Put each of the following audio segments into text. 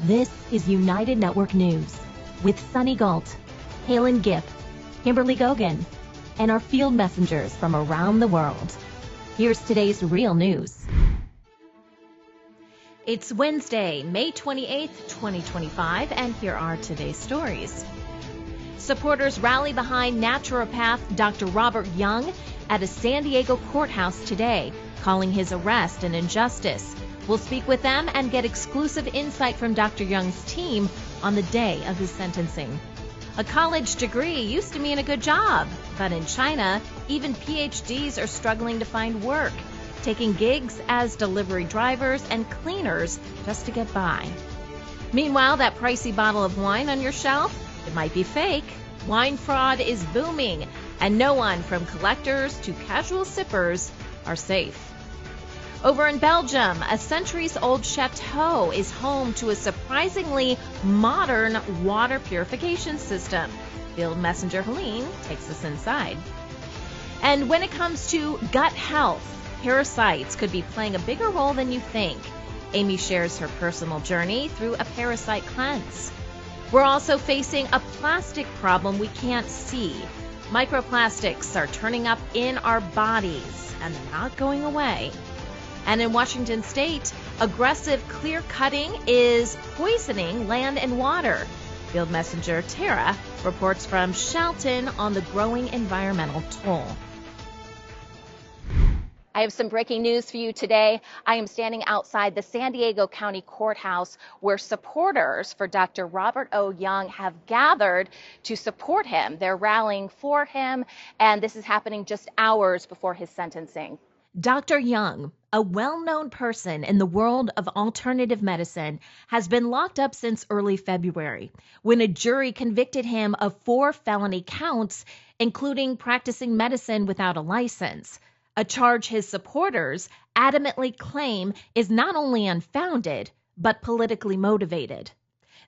This is United Network News with Sunny Galt, Calen, Kimberly Gogan, and our field messengers from around the world. Here's today's real news. It's Wednesday, May 28th, 2025, and here are today's stories. Supporters rally behind naturopath Dr. Robert Young at a San Diego courthouse today, calling his arrest an injustice. We'll speak with them and get exclusive insight from Dr. Young's team on the day of his sentencing. A college degree used to mean a good job, but in China, even PhDs are struggling to find work, taking gigs as delivery drivers and cleaners just to get by. Meanwhile, that pricey bottle of wine on your shelf, it might be fake. Wine fraud is booming, and no one from collectors to casual sippers are safe. Over in Belgium, a centuries-old chateau is home to a surprisingly modern water purification system. Field messenger Helene takes us inside. And when it comes to gut health, parasites could be playing a bigger role than you think. Amy shares her personal journey through a parasite cleanse. We're also facing a plastic problem we can't see. Microplastics are turning up in our bodies, and they're not going away. And in Washington state, aggressive clear cutting is poisoning land and water. Field messenger Tara reports from Shelton on the growing environmental toll. I have some breaking news for you today. I am standing outside the San Diego County Courthouse where supporters for Dr. Robert O. Young have gathered to support him. They're rallying for him, and this is happening just hours before his sentencing. Dr. Young, a well-known person in the world of alternative medicine, has been locked up since early February when a jury convicted him of 4 felony counts, including practicing medicine without a license. A charge his supporters adamantly claim is not only unfounded, but politically motivated.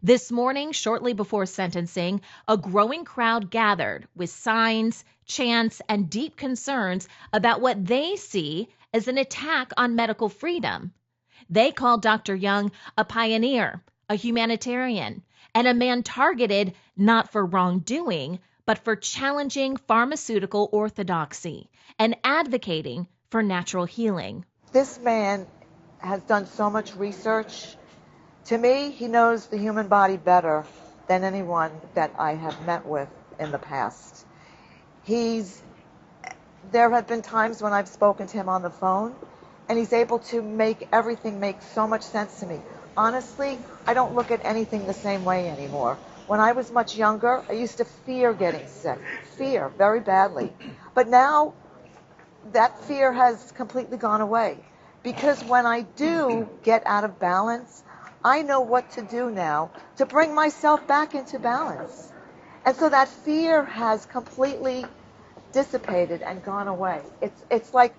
This morning, shortly before sentencing, a growing crowd gathered with signs, chants, and deep concerns about what they see as an attack on medical freedom. They call Dr. Young a pioneer, a humanitarian, and a man targeted not for wrongdoing, but for challenging pharmaceutical orthodoxy and advocating for natural healing. This man has done so much research. To me, he knows the human body better than anyone that I have met with in the past. There have been times when I've spoken to him on the phone, and he's able to make everything make so much sense to me. Honestly, I don't look at anything the same way anymore. When I was much younger, I used to fear getting sick, fear very badly. But now, that fear has completely gone away. Because when I do get out of balance, I know what to do now to bring myself back into balance. And so that fear has completely dissipated and gone away. It's like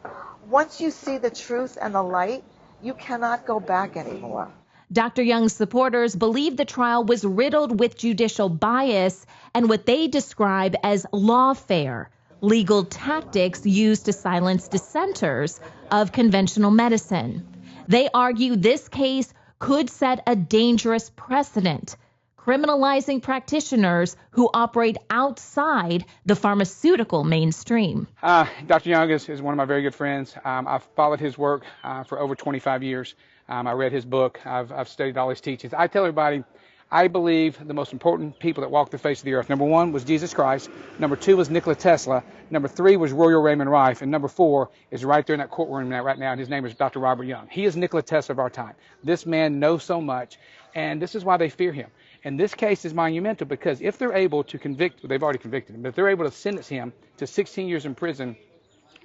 once you see the truth and the light, you cannot go back anymore. Dr. Young's supporters believe the trial was riddled with judicial bias and what they describe as lawfare, legal tactics used to silence dissenters of conventional medicine. They argue this case could set a dangerous precedent, criminalizing practitioners who operate outside the pharmaceutical mainstream. Dr. Young is one of my very good friends. I've followed his work for over 25 years. I read his book. I've studied all his teachings. I tell everybody, I believe the most important people that walked the face of the earth, number 1 was Jesus Christ, number 2 was Nikola Tesla, number 3 was Royal Raymond Rife, and number 4 is right there in that courtroom right now, and his name is Dr. Robert Young. He is Nikola Tesla of our time. This man knows so much, and this is why they fear him. And this case is monumental because if they're able to convict, they've already convicted him, but if they're able to sentence him to 16 years in prison,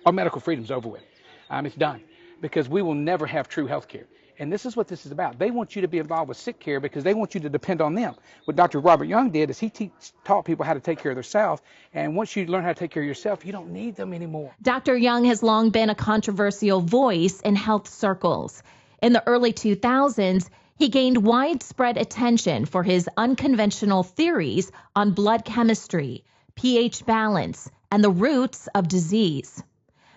our medical freedom's over with. It's done because we will never have true health care. And this is what this is about. They want you to be involved with sick care because they want you to depend on them. What Dr. Robert Young did is he taught people how to take care of themselves. And once you learn how to take care of yourself, you don't need them anymore. Dr. Young has long been a controversial voice in health circles. In the early 2000s, he gained widespread attention for his unconventional theories on blood chemistry, pH balance, and the roots of disease.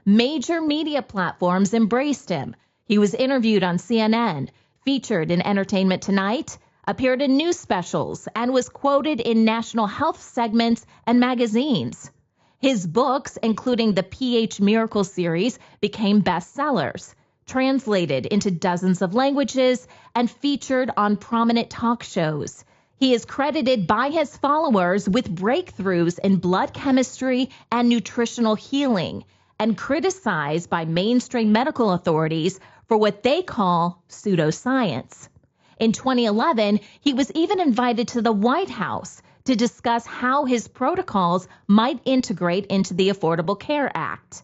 Major media platforms embraced him. He was interviewed on CNN, featured in Entertainment Tonight, appeared in news specials, and was quoted in national health segments and magazines. His books, including the pH Miracle series, became bestsellers, translated into dozens of languages, and featured on prominent talk shows. He is credited by his followers with breakthroughs in blood chemistry and nutritional healing, and criticized by mainstream medical authorities for what they call pseudoscience. In 2011, he was even invited to the White House to discuss how his protocols might integrate into the Affordable Care Act.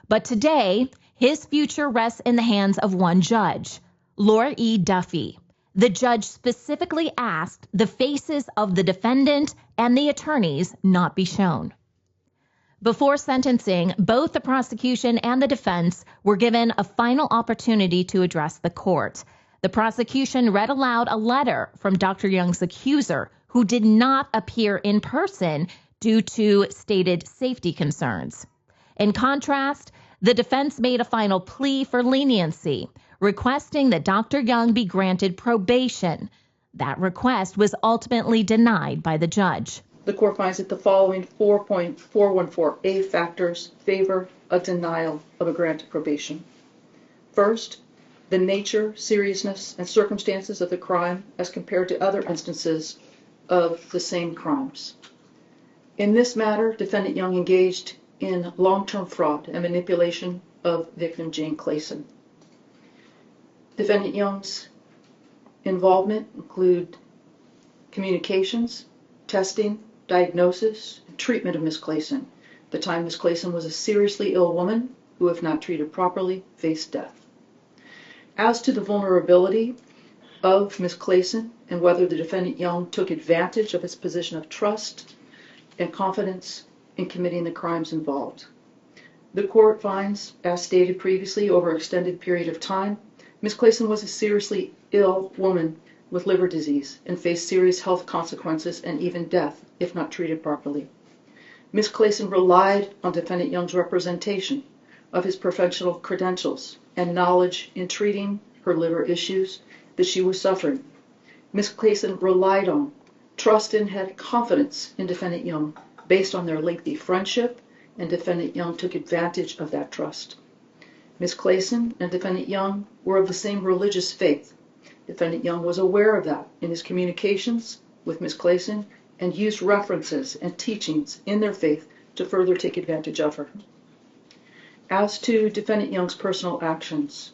But today, his future rests in the hands of one judge, Laura E. Duffy. The judge specifically asked the faces of the defendant and the attorneys not be shown. Before sentencing, both the prosecution and the defense were given a final opportunity to address the court. The prosecution read aloud a letter from Dr. Young's accuser, who did not appear in person due to stated safety concerns. In contrast, the defense made a final plea for leniency, requesting that Dr. Young be granted probation. That request was ultimately denied by the judge. The court finds that the following 4.414A factors favor a denial of a grant of probation. First, the nature, seriousness, and circumstances of the crime as compared to other instances of the same crimes. In this matter, Defendant Young engaged in long-term fraud and manipulation of victim Jane Clayson. Defendant Young's involvement include communications, testing, diagnosis, and treatment of Ms. Clayson. At the time, Ms. Clayson was a seriously ill woman who, if not treated properly, faced death. As to the vulnerability of Ms. Clayson and whether the Defendant Young took advantage of his position of trust and confidence in committing the crimes involved, the court finds, as stated previously, over an extended period of time, Ms. Clayson was a seriously ill woman with liver disease and faced serious health consequences and even death if not treated properly. Ms. Clayson relied on Defendant Young's representation of his professional credentials and knowledge in treating her liver issues that she was suffering. Ms. Clayson relied on, trusted, and had confidence in Defendant Young based on their lengthy friendship, and Defendant Young took advantage of that trust. Ms. Clayson and Defendant Young were of the same religious faith. Defendant Young was aware of that in his communications with Ms. Clayson and used references and teachings in their faith to further take advantage of her. As to Defendant Young's personal actions,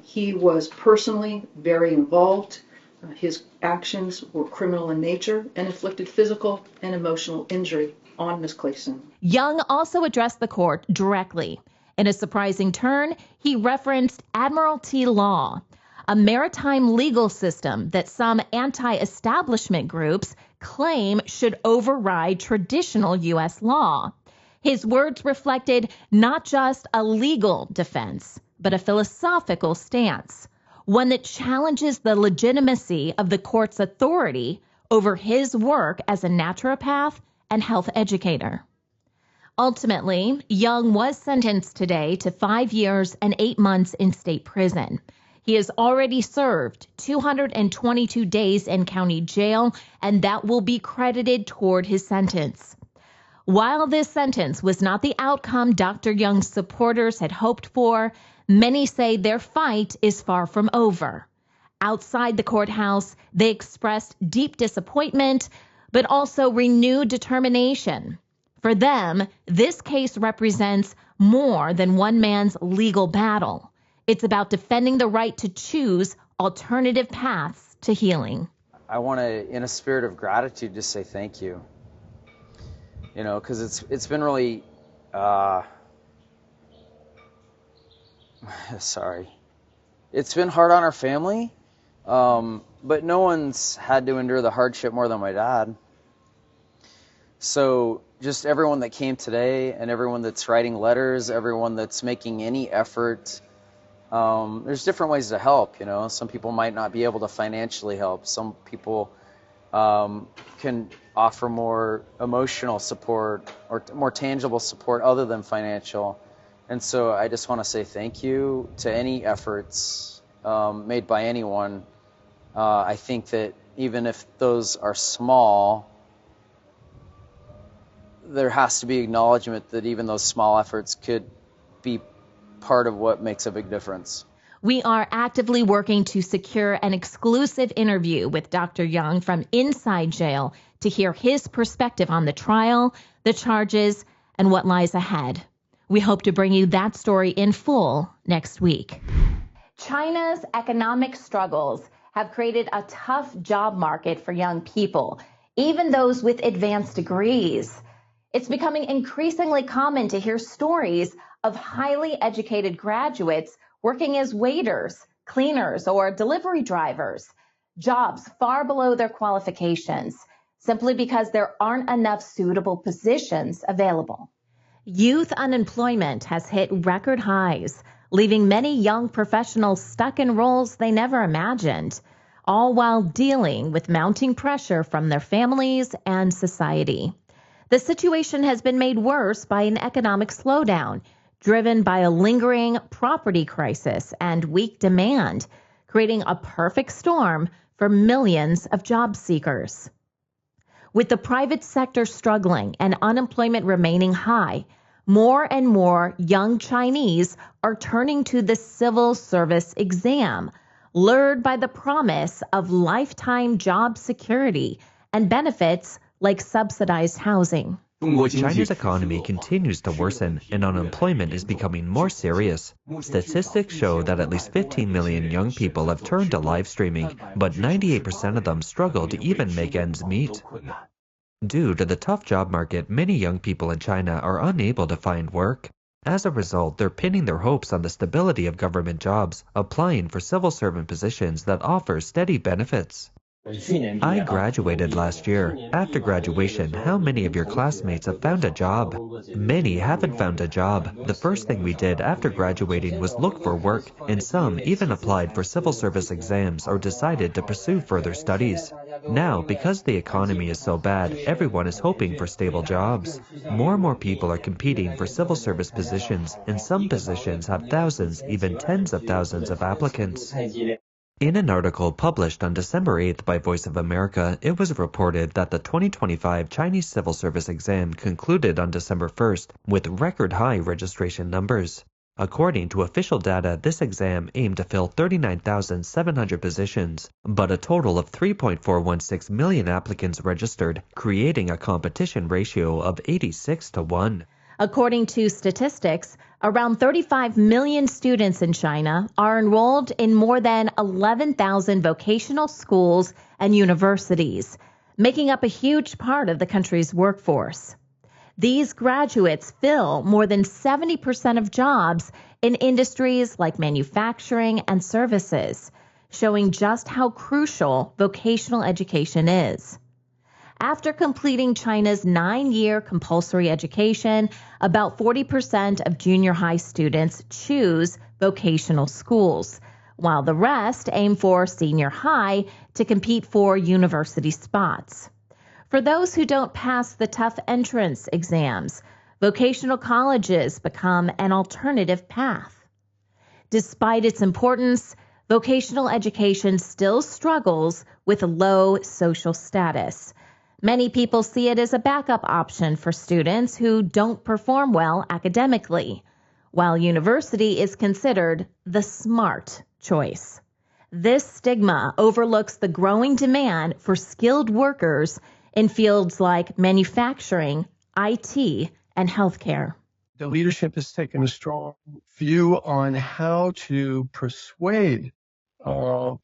he was personally very involved. His actions were criminal in nature and inflicted physical and emotional injury on Ms. Clayson. Young also addressed the court directly. In a surprising turn, he referenced Admiralty law, a maritime legal system that some anti-establishment groups claim should override traditional U.S. law. His words reflected not just a legal defense, but a philosophical stance, one that challenges the legitimacy of the court's authority over his work as a naturopath and health educator. Ultimately, Young was sentenced today to 5 years and 8 months in state prison. He has already served 222 days in county jail, and that will be credited toward his sentence. While this sentence was not the outcome Dr. Young's supporters had hoped for, many say their fight is far from over. Outside the courthouse, they expressed deep disappointment, but also renewed determination. For them, this case represents more than one man's legal battle. It's about defending the right to choose alternative paths to healing. I want to, in a spirit of gratitude, just say thank you. You know, because it's been really, sorry. It's been hard on our family, but no one's had to endure the hardship more than my dad. So just everyone that came today and everyone that's writing letters, everyone that's making any effort, there's different ways to help, you know. Some people might not be able to financially help. Some people can offer more emotional support or more tangible support other than financial. And so I just want to say thank you to any efforts made by anyone I think that even if those are small, there has to be acknowledgement that even those small efforts could be part of what makes a big difference. We are actively working to secure an exclusive interview with Dr. Young from inside jail to hear his perspective on the trial, the charges, and what lies ahead. We hope to bring you that story in full next week. China's economic struggles have created a tough job market for young people, even those with advanced degrees. It's becoming increasingly common to hear stories of highly educated graduates working as waiters, cleaners, or delivery drivers, jobs far below their qualifications, simply because there aren't enough suitable positions available. Youth unemployment has hit record highs, leaving many young professionals stuck in roles they never imagined, all while dealing with mounting pressure from their families and society. The situation has been made worse by an economic slowdown, driven by a lingering property crisis and weak demand, creating a perfect storm for millions of job seekers. With the private sector struggling and unemployment remaining high, more and more young Chinese are turning to the civil service exam, lured by the promise of lifetime job security and benefits like subsidized housing. China's economy continues to worsen and unemployment is becoming more serious. Statistics show that at least 15 million young people have turned to live streaming, but 98% of them struggle to even make ends meet. Due to the tough job market, many young people in China are unable to find work. As a result, they're pinning their hopes on the stability of government jobs, applying for civil servant positions that offer steady benefits. I graduated last year. After graduation, how many of your classmates have found a job? Many haven't found a job. The first thing we did after graduating was look for work, and some even applied for civil service exams or decided to pursue further studies. Now, because the economy is so bad, everyone is hoping for stable jobs. More and more people are competing for civil service positions, and some positions have thousands, even tens of thousands of applicants. In an article published on December 8th by Voice of America, it was reported that the 2025 Chinese civil service exam concluded on December 1st with record-high registration numbers. According to official data, this exam aimed to fill 39,700 positions, but a total of 3.416 million applicants registered, creating a competition ratio of 86-1. According to statistics, around 35 million students in China are enrolled in more than 11,000 vocational schools and universities, making up a huge part of the country's workforce. These graduates fill more than 70% of jobs in industries like manufacturing and services, showing just how crucial vocational education is. After completing China's 9-year compulsory education, about 40% of junior high students choose vocational schools, while the rest aim for senior high to compete for university spots. For those who don't pass the tough entrance exams, vocational colleges become an alternative path. Despite its importance, vocational education still struggles with low social status. Many people see it as a backup option for students who don't perform well academically, while university is considered the smart choice. This stigma overlooks the growing demand for skilled workers in fields like manufacturing, IT, and healthcare. The leadership has taken a strong view on how to persuade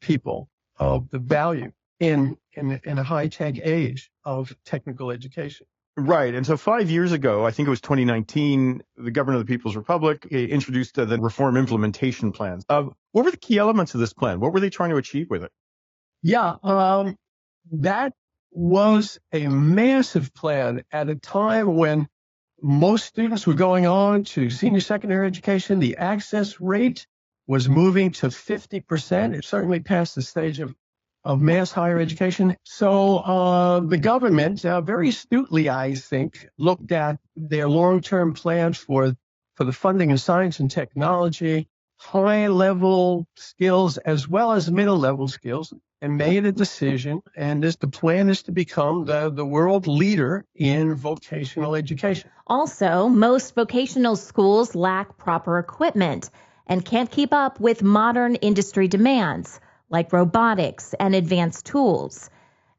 people of the value in a high-tech age of technical education. Right. And so 5 years ago, I think it was 2019, the government of the People's Republic introduced the reform implementation plans. What were the key elements of this plan? What were they trying to achieve with it? Yeah, that was a massive plan at a time when most students were going on to senior secondary education. The access rate was moving to 50%. It certainly passed the stage of mass higher education. So the government, very astutely, I think, looked at their long-term plans for the funding of science and technology, high-level skills as well as middle-level skills, and made a decision, and the plan is to become the world leader in vocational education. Also, most vocational schools lack proper equipment and can't keep up with modern industry demands like robotics and advanced tools.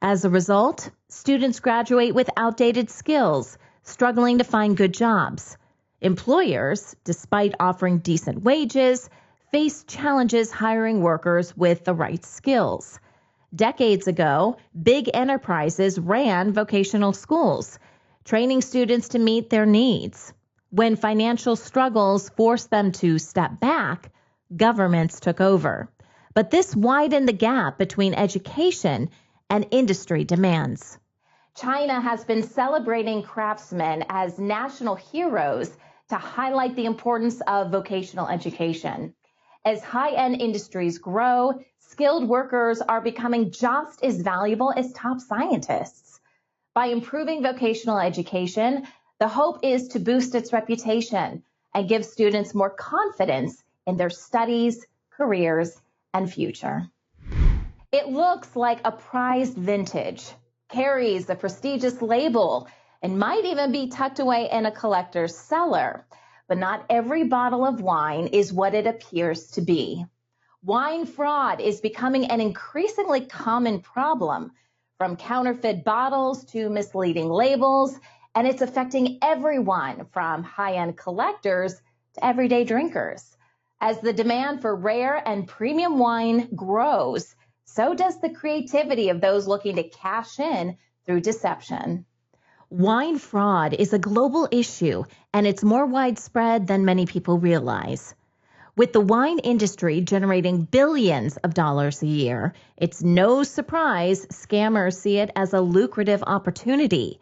As a result, students graduate with outdated skills, struggling to find good jobs. Employers, despite offering decent wages, face challenges hiring workers with the right skills. Decades ago, big enterprises ran vocational schools, training students to meet their needs. When financial struggles forced them to step back, governments took over. But this widened the gap between education and industry demands. China has been celebrating craftsmen as national heroes to highlight the importance of vocational education. As high-end industries grow, skilled workers are becoming just as valuable as top scientists. By improving vocational education, the hope is to boost its reputation and give students more confidence in their studies, careers, and future. It looks like a prized vintage, carries a prestigious label, and might even be tucked away in a collector's cellar. But not every bottle of wine is what it appears to be. Wine fraud is becoming an increasingly common problem, from counterfeit bottles to misleading labels, and it's affecting everyone from high-end collectors to everyday drinkers. As the demand for rare and premium wine grows, so does the creativity of those looking to cash in through deception. Wine fraud is a global issue, and it's more widespread than many people realize. With the wine industry generating billions of dollars a year, it's no surprise scammers see it as a lucrative opportunity.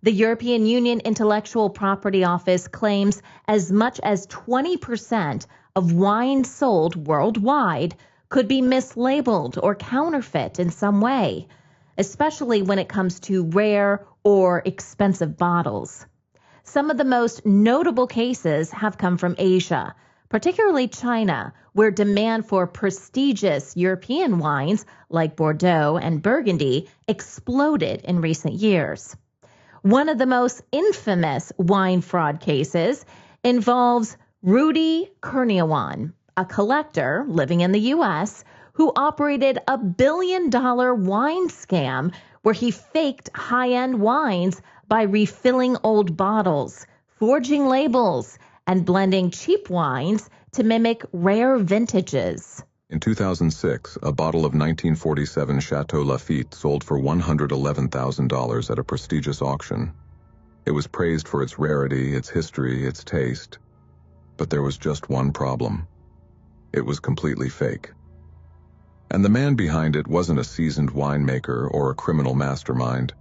The European Union Intellectual Property Office claims as much as 20% of wine sold worldwide could be mislabeled or counterfeit in some way, especially when it comes to rare or expensive bottles. Some of the most notable cases have come from Asia, particularly China, where demand for prestigious European wines like Bordeaux and Burgundy exploded in recent years. One of the most infamous wine fraud cases involves Rudy Kurniawan, a collector living in the U.S. who operated a $1 billion wine scam where he faked high-end wines by refilling old bottles, forging labels, and blending cheap wines to mimic rare vintages. In 2006, a bottle of 1947 Chateau Lafite sold for $111,000 at a prestigious auction. It was praised for its rarity, its history, its taste. But there was just one problem. It was completely fake. And the man behind it wasn't a seasoned winemaker or a criminal mastermind.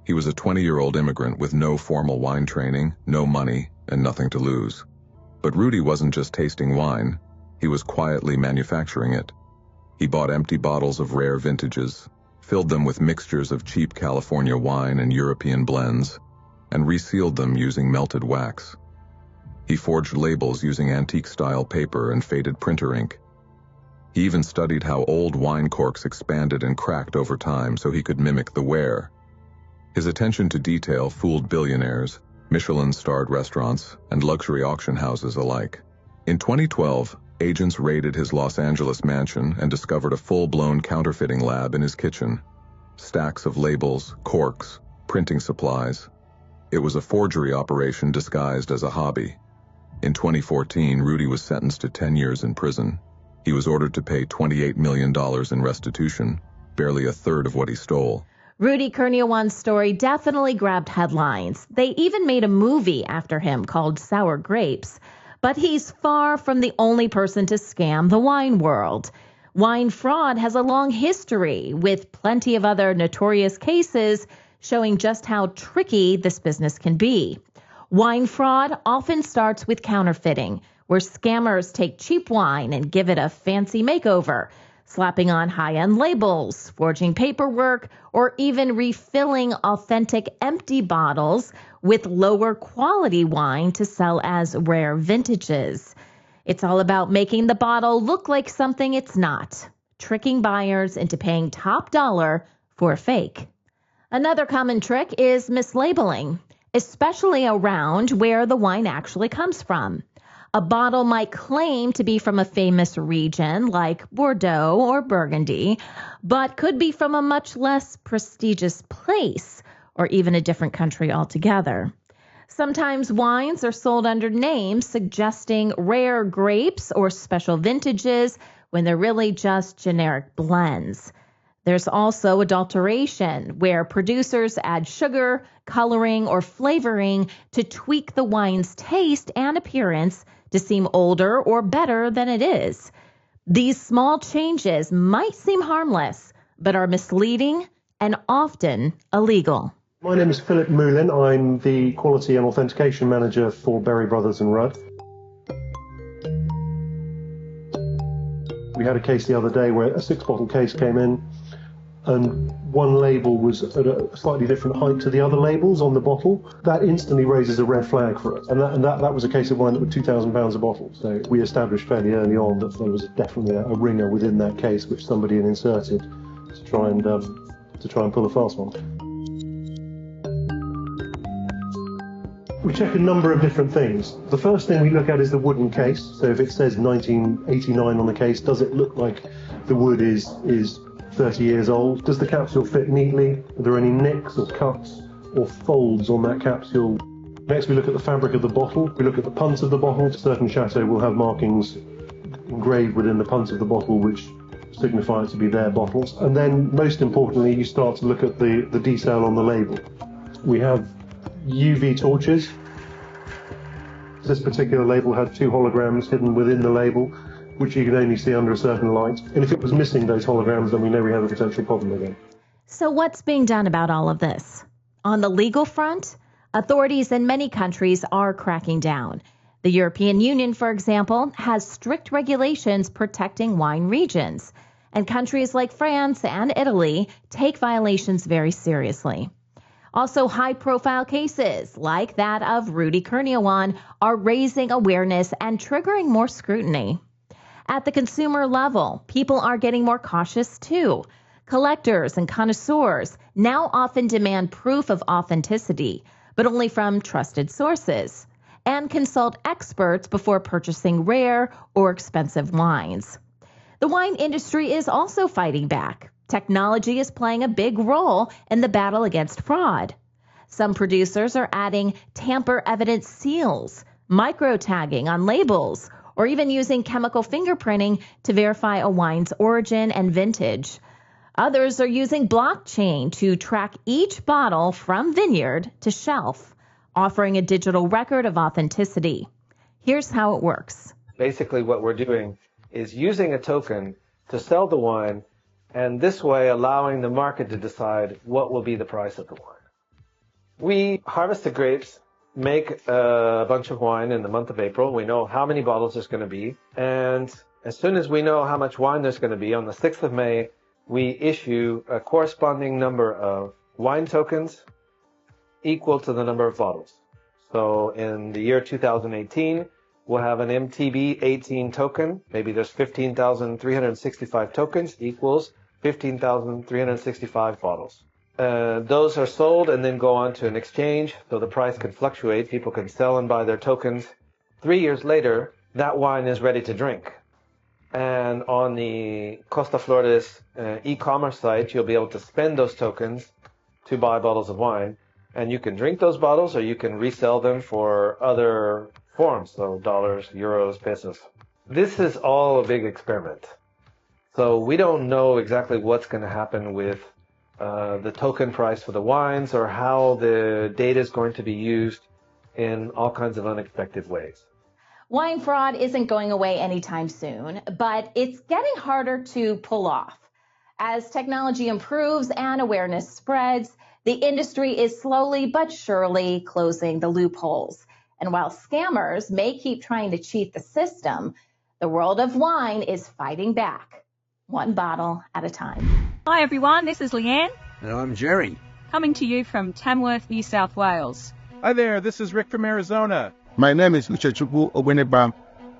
He was a 20-year-old immigrant with no formal wine training, no money, and nothing to lose. But Rudy wasn't just tasting wine. He was quietly manufacturing it. He bought empty bottles of rare vintages, filled them with mixtures of cheap California wine and European blends, and resealed them using melted wax. He forged labels using antique-style paper and faded printer ink. He even studied how old wine corks expanded and cracked over time so he could mimic the wear. His attention to detail fooled billionaires, Michelin-starred restaurants, and luxury auction houses alike. In 2012, agents raided his Los Angeles mansion and discovered a full-blown counterfeiting lab in his kitchen. Stacks of labels, corks, printing supplies. It was a forgery operation disguised as a hobby. In 2014, Rudy was sentenced to 10 years in prison. He was ordered to pay $28 million in restitution, barely a third of what he stole. Rudy Kurniawan's story definitely grabbed headlines. They even made a movie after him called Sour Grapes. But he's far from the only person to scam the wine world. Wine fraud has a long history, with plenty of other notorious cases showing just how tricky this business can be. Wine fraud often starts with counterfeiting, where scammers take cheap wine and give it a fancy makeover, slapping on high-end labels, forging paperwork, or even refilling authentic empty bottles with lower quality wine to sell as rare vintages. It's all about making the bottle look like something it's not. tricking buyers into paying top dollar for a fake. Another common trick is mislabeling, especially around where the wine actually comes from. A bottle might claim to be from a famous region like Bordeaux or Burgundy, but could be from a much less prestigious place or even a different country altogether. Sometimes wines are sold under names suggesting rare grapes or special vintages when they're really just generic blends. There's also adulteration, where producers add sugar, coloring, or flavoring to tweak the wine's taste and appearance to seem older or better than it is. These small changes might seem harmless, but are misleading and often illegal. My name is Philip Moulin. I'm the Quality and Authentication Manager for Berry Brothers and Rudd. We had a case the other day where a 6-bottle case came in and one label was at a slightly different height to the other labels on the bottle. That instantly raises a red flag for us. And that was a case of wine that was £2,000 a bottle. So we established fairly early on that there was definitely a ringer within that case which somebody had inserted to try and pull a fast one. We check a number of different things. The first thing we look at is the wooden case. So if it says 1989 on the case, does it look like the wood is 30 years old? Does the capsule fit neatly? Are there any nicks or cuts or folds on that capsule? Next we look at the fabric of the bottle. We look at the punt of the bottle. Certain Chateaux will have markings engraved within the punt of the bottle which signify it to be their bottles. And then most importantly you start to look at the detail on the label. We have UV torches. This particular label had 2 holograms hidden within the label, which you can only see under a certain light. And if it was missing those holograms, then we know we have a potential problem again. So what's being done about all of this? On the legal front, authorities in many countries are cracking down. The European Union, for example, has strict regulations protecting wine regions, and countries like France and Italy take violations very seriously. Also, high-profile cases like that of Rudy Kurniawan are raising awareness and triggering more scrutiny. At the consumer level, people are getting more cautious too. Collectors and connoisseurs now often demand proof of authenticity, but only from trusted sources, and consult experts before purchasing rare or expensive wines. The wine industry is also fighting back. Technology is playing a big role in the battle against fraud. Some producers are adding tamper evidence seals, micro-tagging on labels, or even using chemical fingerprinting to verify a wine's origin and vintage. Others are using blockchain to track each bottle from vineyard to shelf, offering a digital record of authenticity. Here's how it works. Basically what we're doing is using a token to sell the wine, and this way allowing the market to decide what will be the price of the wine. We harvest the grapes, make a bunch of wine in the month of April. We know how many bottles there's going to be, and as soon as we know how much wine there's going to be, on the 6th of May, we issue a corresponding number of wine tokens equal to the number of bottles. So in the year 2018, we'll have an MTB 18 token. Maybe there's 15,365 tokens equals 15,365 bottles. Those are sold and then go on to an exchange, so the price can fluctuate. People can sell and buy their tokens. 3 years later, that wine is ready to drink. And on the Costa Flores e-commerce site, you'll be able to spend those tokens to buy bottles of wine. And you can drink those bottles or you can resell them for other forms, so dollars, euros, pesos. This is all a big experiment. So we don't know exactly what's going to happen with the token price for the wines or how the data is going to be used in all kinds of unexpected ways. Wine fraud isn't going away anytime soon, but it's getting harder to pull off. As technology improves and awareness spreads, the industry is slowly but surely closing the loopholes. And while scammers may keep trying to cheat the system, the world of wine is fighting back, one bottle at a time. Hi everyone, this is Leanne. And I'm Jerry. Coming to you from Tamworth, New South Wales. Hi there, this is Rick from Arizona. My name is Uchechukwu Obenebam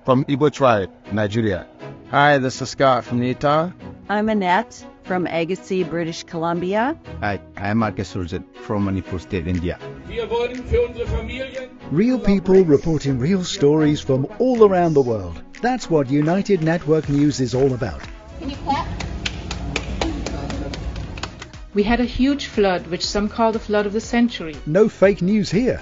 from Igbo tribe, Nigeria. Hi, this is Scott from Utah. I'm Annette from Agassiz, British Columbia. Hi, I'm Marcus Surzet from Manipur State, India. Real people reporting real stories from all around the world. That's what United Network News is all about. Can you clap? We had a huge flood, which some call the flood of the century. No fake news here.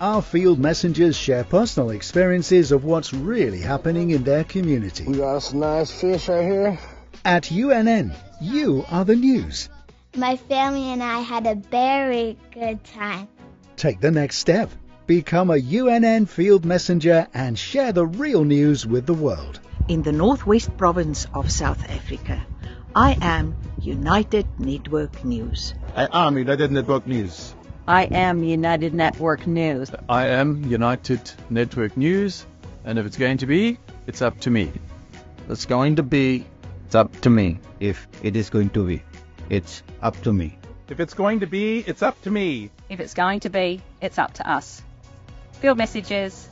Our field messengers share personal experiences of what's really happening in their community. We got some nice fish right here. At UNN, you are the news. My family and I had a very good time. Take the next step. Become a UNN field messenger and share the real news with the world. In the northwest province of South Africa, I am United Network News. I am United Network News. I am United Network News. I am United Network News, and if it's going to be, it's up to me. It's going to be, it's up to me. If it is going to be, it's up to me. If it's going to be, it's up to me. If it's going to be, it's up to us. Field Messages,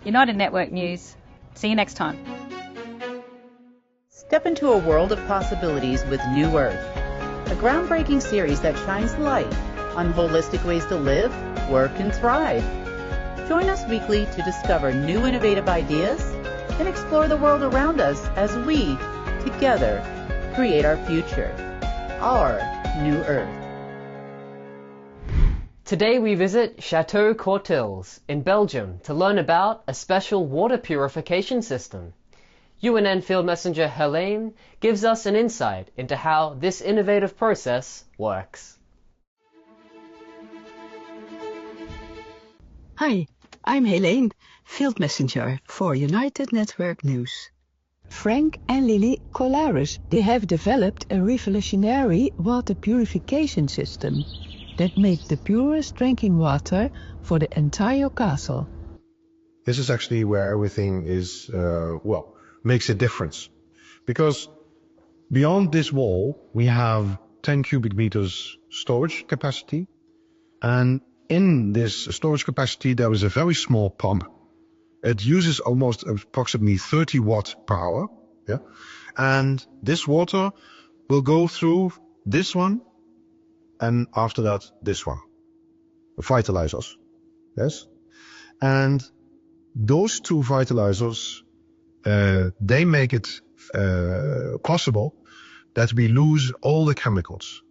United Network News. See you next time. Step into a world of possibilities with New Earth, a groundbreaking series that shines light on holistic ways to live, work, and thrive. Join us weekly to discover new innovative ideas and explore the world around us as we, together, create our future, our New Earth. Today we visit Chateau Courtils in Belgium to learn about a special water purification system. UNN Field Messenger Helene gives us an insight into how this innovative process works. Hi, I'm Helene, Field Messenger for United Network News. Frank and Lily Colares, they have developed a revolutionary water purification system that makes the purest drinking water for the entire castle. This is actually where everything is, makes a difference. Because beyond this wall, we have 10 cubic meters storage capacity, and in this storage capacity, there is a very small pump. It uses almost approximately 30 watt per hour. Yeah? And this water will go through this one, and after that, this one. Vitalizers. Yes? And those two vitalizers, they make it possible that we lose all the chemicals.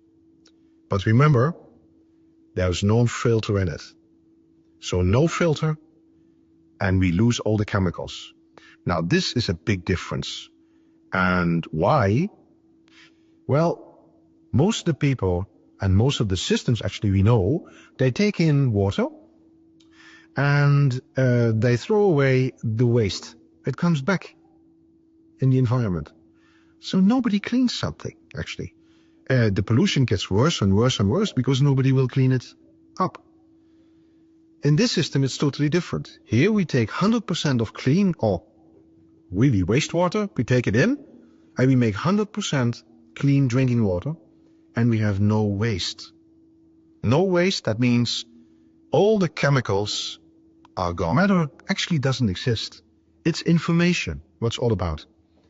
But remember, there's no filter in it. So no filter, and we lose all the chemicals. Now this is a big difference. And why? Well, most of the people and most of the systems actually we know, they take in water and they throw away the waste. It comes back in the environment. So nobody cleans something, actually. The pollution gets worse and worse and worse because nobody will clean it up. In this system, it's totally different. Here we take 100% of clean or really wastewater, we take it in, and we make 100% clean drinking water, and we have no waste. No waste, that means all the chemicals are gone. Matter actually doesn't exist. It's information, what's all about.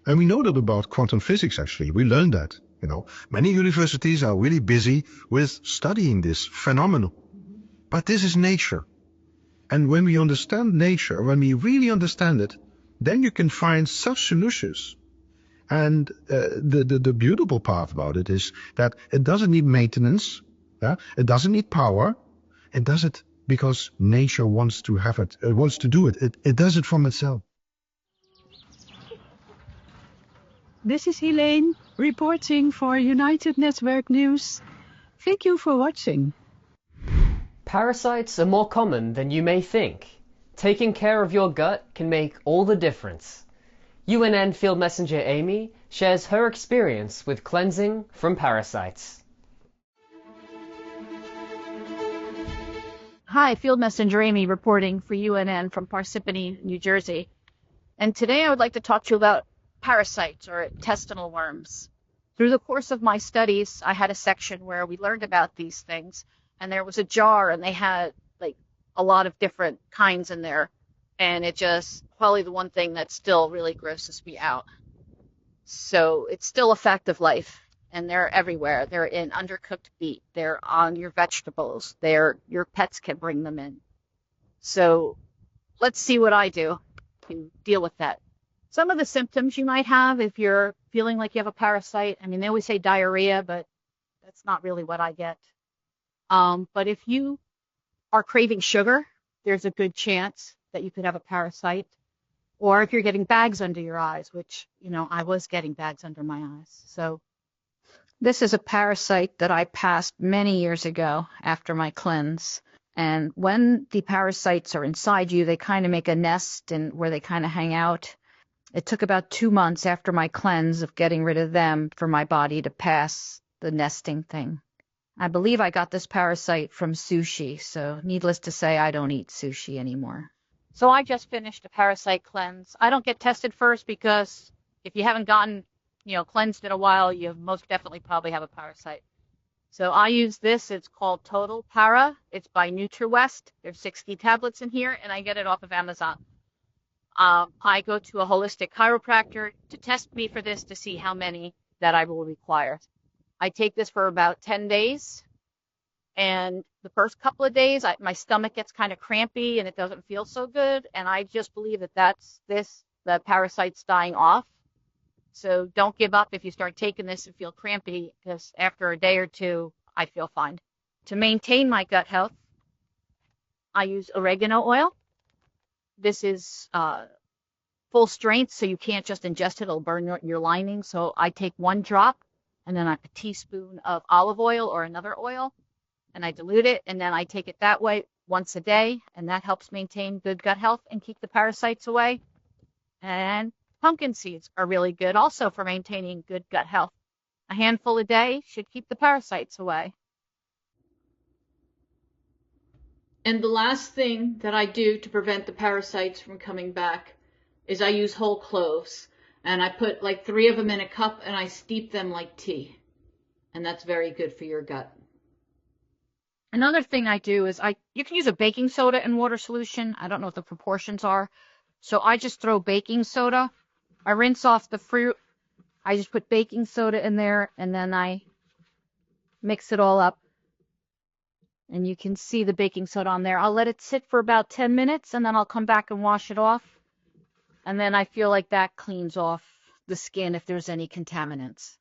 And we know that about quantum physics, actually. We learned that. You know, many universities are really busy with studying this phenomenon. But this is nature. And when we understand nature, when we really understand it, then you can find such solutions. And the beautiful part about it is that it doesn't need maintenance. Yeah? It doesn't need power. It does it because nature wants to have it. It wants to do it. It does it from itself. This is Helene, reporting for United Network News. Thank you for watching. Parasites are more common than you may think. Taking care of your gut can make all the difference. UNN Field Messenger Amy shares her experience with cleansing from parasites. Hi, Field Messenger Amy reporting for UNN from Parsippany, New Jersey. And today I would like to talk to you about parasites or intestinal worms. Through the course of my studies, I had a section where we learned about these things, and there was a jar and they had like a lot of different kinds in there, and it just probably the one thing that still really grosses me out. So it's still a fact of life, and they're everywhere. They're in undercooked meat. They're on your vegetables. Your pets can bring them in. So let's see what I do to deal with that. Some of the symptoms you might have if you're feeling like you have a parasite, I mean, they always say diarrhea, but that's not really what I get. But if you are craving sugar, there's a good chance that you could have a parasite. Or if you're getting bags under your eyes, which, I was getting bags under my eyes. So this is a parasite that I passed many years ago after my cleanse. And when the parasites are inside you, they kind of make a nest and where they kind of hang out. It took about 2 months after my cleanse of getting rid of them for my body to pass the nesting thing. I believe I got this parasite from sushi, so needless to say, I don't eat sushi anymore. So I just finished a parasite cleanse. I don't get tested first because if you haven't gotten, cleansed in a while, you most definitely probably have a parasite. So I use this. It's called Total Para. It's by NutriWest. There's 60 tablets in here, and I get it off of Amazon. I go to a holistic chiropractor to test me for this to see how many that I will require. I take this for about 10 days, and the first couple of days, my stomach gets kind of crampy, and it doesn't feel so good, and I just believe that that's the parasite's dying off. So don't give up if you start taking this and feel crampy, because after a day or two, I feel fine. To maintain my gut health, I use oregano oil. This is full strength, so you can't just ingest it. It'll burn your lining. So I take 1 drop, and then a teaspoon of olive oil or another oil, and I dilute it, and then I take it that way once a day, and that helps maintain good gut health and keep the parasites away. And pumpkin seeds are really good also for maintaining good gut health. A handful a day should keep the parasites away. And the last thing that I do to prevent the parasites from coming back is I use whole cloves. And I put like 3 of them in a cup and I steep them like tea. And that's very good for your gut. Another thing I do is you can use a baking soda in water solution. I don't know what the proportions are. So I just throw baking soda. I rinse off the fruit. I just put baking soda in there and then I mix it all up. And you can see the baking soda on there. I'll let it sit for about 10 minutes and then I'll come back and wash it off. And then I feel like that cleans off the skin if there's any contaminants.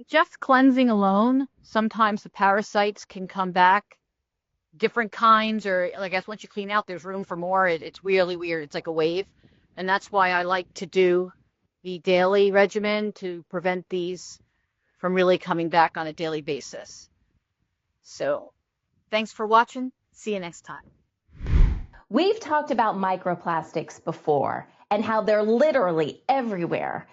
Just cleansing alone, sometimes the parasites can come back. Different kinds, or I guess once you clean out, there's room for more. It's really weird. It's like a wave. And that's why I like to do the daily regimen to prevent these from really coming back on a daily basis. So, thanks for watching. See you next time. We've talked about microplastics before and how they're literally everywhere.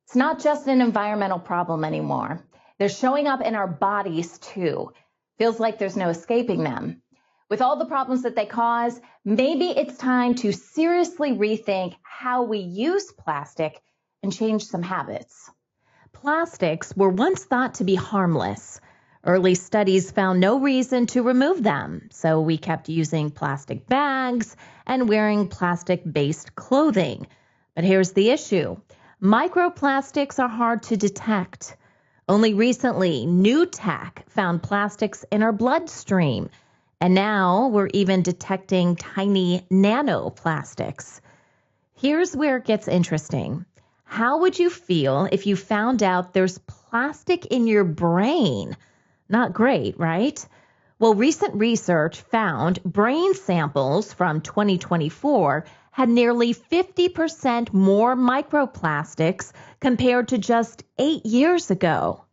It's not just an environmental problem anymore. They're showing up in our bodies too. Feels like there's no escaping them. With all the problems that they cause, maybe it's time to seriously rethink how we use plastic and change some habits. Plastics were once thought to be harmless. Early studies found no reason to remove them, so we kept using plastic bags and wearing plastic-based clothing. But here's the issue. Microplastics are hard to detect. Only recently, new tech found plastics in our bloodstream, and now we're even detecting tiny nanoplastics. Here's where it gets interesting. How would you feel if you found out there's plastic in your brain? Not great, right? Well, recent research found brain samples from 2024 had nearly 50% more microplastics compared to just 8 years ago.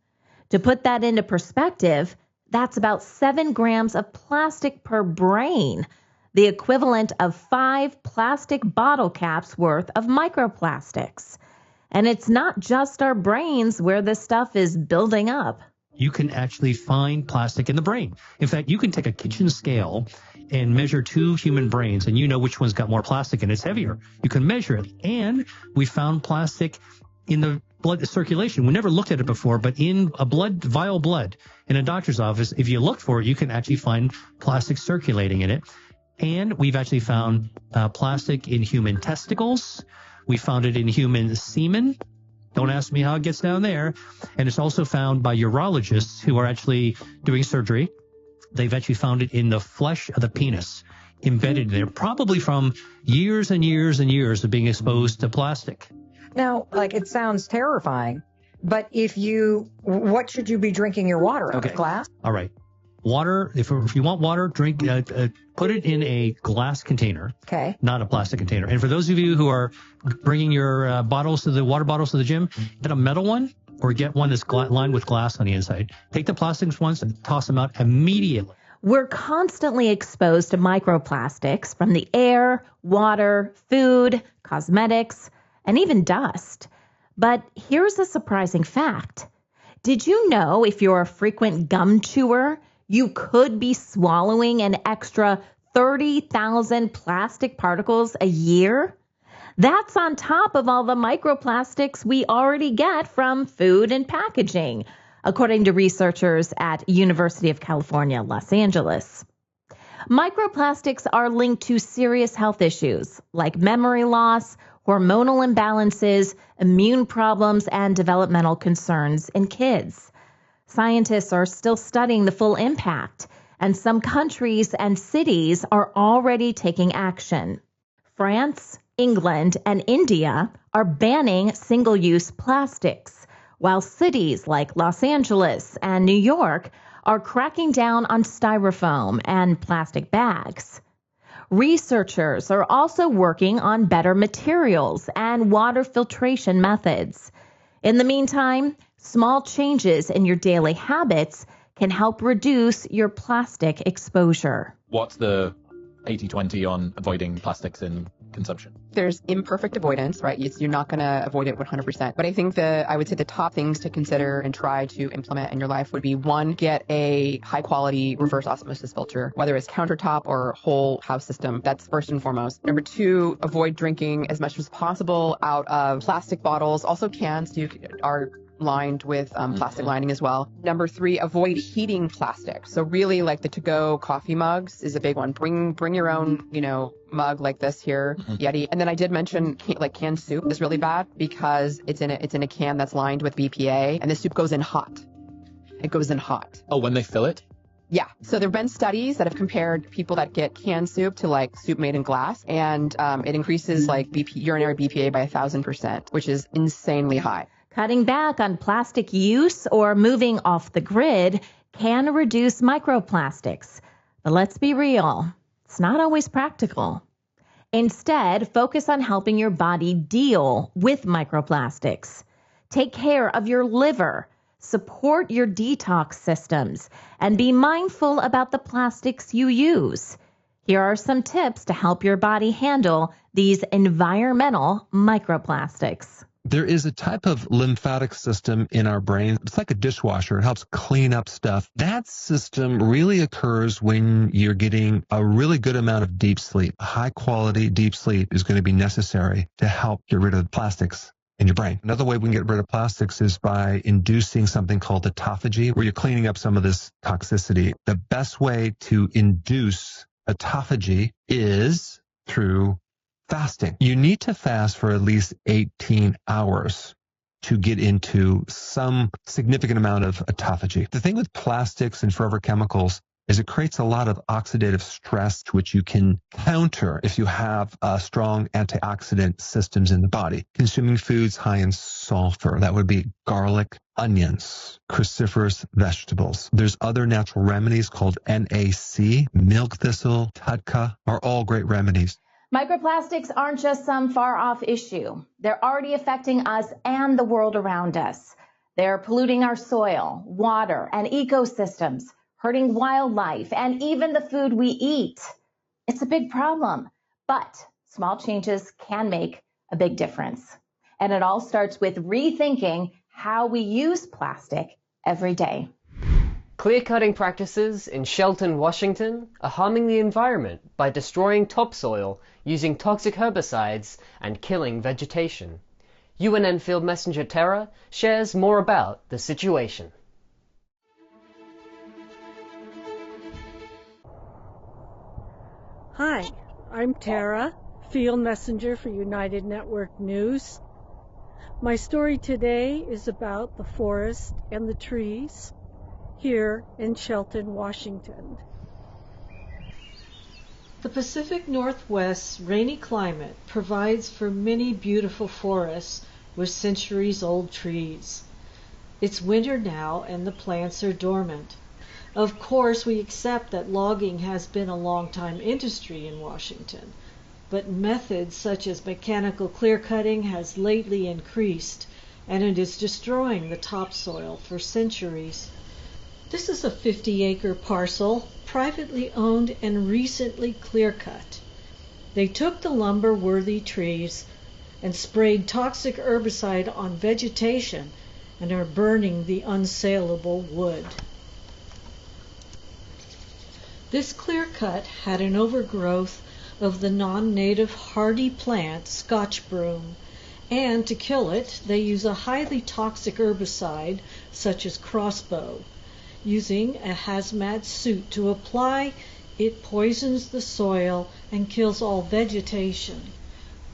To put that into perspective, that's about 7 grams of plastic per brain, the equivalent of 5 plastic bottle caps worth of microplastics. And it's not just our brains where this stuff is building up. You can actually find plastic in the brain. In fact, you can take a kitchen scale and measure 2 human brains, and you know which one's got more plastic and it's heavier. You can measure it. And we found plastic in the blood circulation. We never looked at it before, but in a vial blood in a doctor's office, if you look for it, you can actually find plastic circulating in it. And we've actually found plastic in human testicles. We found it in human semen. Don't ask me how it gets down there. And it's also found by urologists who are actually doing surgery. They've actually found it in the flesh of the penis, embedded there, probably from years and years and years of being exposed to plastic. Now, like, it sounds terrifying, but what should you be drinking your water out of? Glass? All right. Water, if you want water, drink, put it in a glass container. Okay. Not a plastic container. And for those of you who are bringing your water bottles to the gym, get a metal one or get one that's lined with glass on the inside. Take the plastic ones and toss them out immediately. We're constantly exposed to microplastics from the air, water, food, cosmetics, and even dust. But here's a surprising fact. Did you know if you're a frequent gum chewer, you could be swallowing an extra 30,000 plastic particles a year? That's on top of all the microplastics we already get from food and packaging, according to researchers at University of California, Los Angeles. Microplastics are linked to serious health issues like memory loss, hormonal imbalances, immune problems, and developmental concerns in kids. Scientists are still studying the full impact, and some countries and cities are already taking action. France, England, and India are banning single-use plastics, while cities like Los Angeles and New York are cracking down on styrofoam and plastic bags. Researchers are also working on better materials and water filtration methods. In the meantime, small changes in your daily habits can help reduce your plastic exposure. What's the 80-20 on avoiding plastics in consumption? There's imperfect avoidance, right? You're not going to avoid it 100%. But I think I would say the top things to consider and try to implement in your life would be, one, get a high quality reverse osmosis filter, whether it's countertop or whole house system. That's first and foremost. Number two, avoid drinking as much as possible out of plastic bottles. Also cans are lined with plastic lining as well. Number three, avoid heating plastic. So really, like the to-go coffee mugs is a big one. Bring your own, mug like this here, Yeti. And then I did mention canned soup is really bad because it's in a can that's lined with BPA, and the soup goes in hot. It goes in hot. Oh, when they fill it? Yeah. So there have been studies that have compared people that get canned soup to soup made in glass, and it increases urinary BPA by 1,000%, which is insanely high. Cutting back on plastic use or moving off the grid can reduce microplastics. But let's be real, it's not always practical. Instead, focus on helping your body deal with microplastics. Take care of your liver, support your detox systems, and be mindful about the plastics you use. Here are some tips to help your body handle these environmental microplastics. There is a type of lymphatic system in our brain. It's like a dishwasher. It helps clean up stuff. That system really occurs when you're getting a really good amount of deep sleep. High quality deep sleep is going to be necessary to help get rid of the plastics in your brain. Another way we can get rid of plastics is by inducing something called autophagy, where you're cleaning up some of this toxicity. The best way to induce autophagy is through fasting. You need to fast for at least 18 hours to get into some significant amount of autophagy. The thing with plastics and forever chemicals is it creates a lot of oxidative stress, which you can counter if you have strong antioxidant systems in the body. Consuming foods high in sulfur, that would be garlic, onions, cruciferous vegetables. There's other natural remedies called NAC, milk thistle, tudka, are all great remedies. Microplastics aren't just some far-off issue. They're already affecting us and the world around us. They're polluting our soil, water, and ecosystems, hurting wildlife, and even the food we eat. It's a big problem, but small changes can make a big difference. And it all starts with rethinking how we use plastic every day. Clear-cutting practices in Shelton, Washington are harming the environment by destroying topsoil, using toxic herbicides, and killing vegetation. UNN Field Messenger Tara shares more about the situation. Hi, I'm Tara, Field Messenger for United Network News. My story today is about the forest and the trees here in Shelton, Washington. The Pacific Northwest's rainy climate provides for many beautiful forests with centuries-old trees. It's winter now and the plants are dormant. Of course, we accept that logging has been a long-time industry in Washington, but methods such as mechanical clear-cutting has lately increased, and it is destroying the topsoil for centuries. This is a 50-acre parcel, privately owned and recently clear-cut. They took the lumber-worthy trees and sprayed toxic herbicide on vegetation and are burning the unsaleable wood. This clear cut had an overgrowth of the non-native hardy plant Scotch broom, and to kill it they use a highly toxic herbicide such as crossbow. Using a hazmat suit to apply, it poisons the soil and kills all vegetation.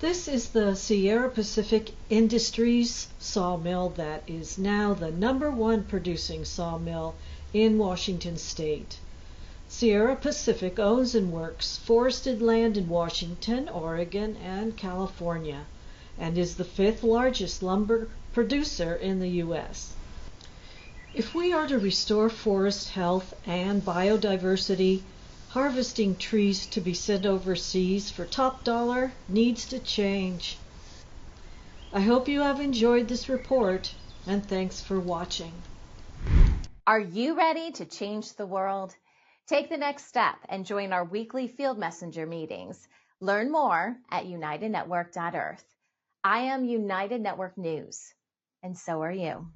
This is the Sierra Pacific Industries sawmill that is now the #1 producing sawmill in Washington State. Sierra Pacific owns and works forested land in Washington, Oregon, and California, and is the 5th largest lumber producer in the U.S. If we are to restore forest health and biodiversity, harvesting trees to be sent overseas for top dollar needs to change. I hope you have enjoyed this report, and thanks for watching. Are you ready to change the world? Take the next step and join our weekly Field Messenger meetings. Learn more at unitednetwork.earth. I am United Network News, and so are you.